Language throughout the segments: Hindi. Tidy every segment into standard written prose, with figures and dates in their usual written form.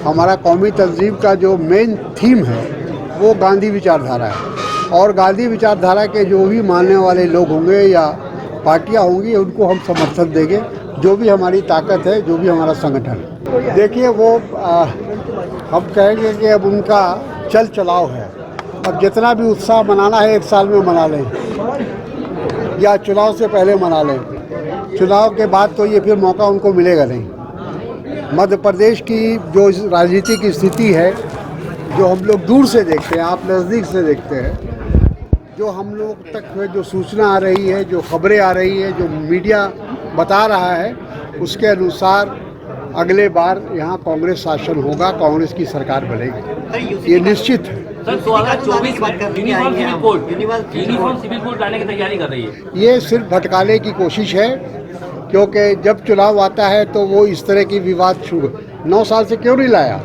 हमारा कौमी तंजीम का जो मेन थीम है वो गांधी विचारधारा है, और गांधी विचारधारा के जो भी मानने वाले लोग होंगे या पार्टियां होंगी उनको हम समर्थन देंगे, जो भी हमारी ताकत है, जो भी हमारा संगठन है। देखिए वो हम कहेंगे कि अब उनका चल चलाव है, अब जितना भी उत्साह मनाना है 1 साल में मना लें या चुनाव से पहले मना लें, चुनाव के बाद तो ये फिर मौका उनको मिलेगा नहीं। मध्य प्रदेश की जो राजनीति की स्थिति है, जो हम लोग दूर से देखते हैं, आप नज़दीक से देखते हैं, जो हम लोग तक जो सूचना आ रही है, जो खबरें आ रही है, जो मीडिया बता रहा है, उसके अनुसार अगले बार यहाँ कांग्रेस शासन होगा, कांग्रेस की सरकार बनेगी, ये निश्चित है। सर 2024 में यूनिफॉर्म सिविल कोड लाने की तैयारी कर रही है। ये सिर्फ भटकाने की कोशिश है, क्योंकि जब चुनाव आता है तो वो इस तरह की विवाद शुरू 9 साल से क्यों नहीं लाया,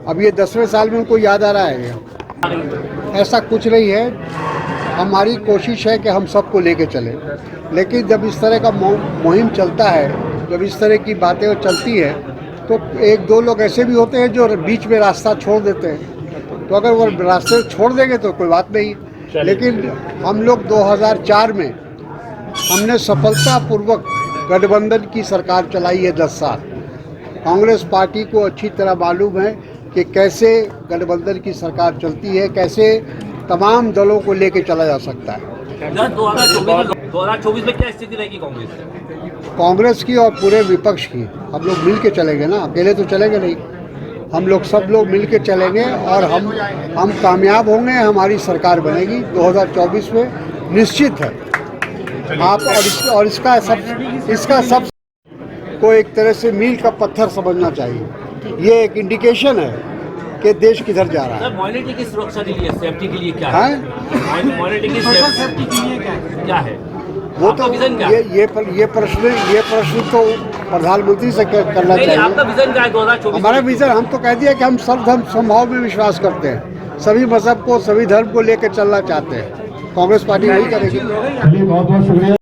अब ये 10वें साल में उनको याद आ रहा है। ऐसा कुछ नहीं है, हमारी कोशिश है कि हम सबको लेके चलें, लेकिन जब इस तरह का मुहिम चलता है, जब इस तरह की बातें चलती है, तो 1-2 लोग ऐसे भी होते हैं जो बीच में रास्ता छोड़ देते हैं। तो अगर वो रास्ते छोड़ देंगे तो कोई बात नहीं, लेकिन हम लोग 2004 में हमने सफलतापूर्वक गठबंधन की सरकार चलाई है 10 साल। कांग्रेस पार्टी को अच्छी तरह मालूम है कि कैसे गठबंधन की सरकार चलती है, कैसे तमाम दलों को लेके चला जा सकता है। 2024 में क्या स्थिति रहेगी कांग्रेस की और पूरे विपक्ष की? हम लोग मिल के चलेंगे ना, अकेले तो चलेंगे नहीं, हम लोग सब लोग मिल के चलेंगे और हम कामयाब होंगे, हमारी सरकार बनेगी 2024 में, निश्चित है। आप और इसका सब को एक तरह से मील का पत्थर समझना चाहिए। ये एक इंडिकेशन है कि देश किधर जा रहा है। मॉनिटरिंग की सुरक्षा के लिए, सेफ्टी के लिए क्या है? मॉनिटरिंग की सेफ्टी के लिए क्या है? वो तो ये प्रश्न तो प्रधानमंत्री से करना चाहिए। आपका विजन क्या है 2024? हमारा विजन, हम तो कह दिया कि हम सब धर्म समभाव में विश्वास करते हैं, सभी मजहब को, सभी धर्म को लेकर चलना चाहते हैं। कांग्रेस पार्टी वही करेगी। बहुत बहुत शुक्रिया।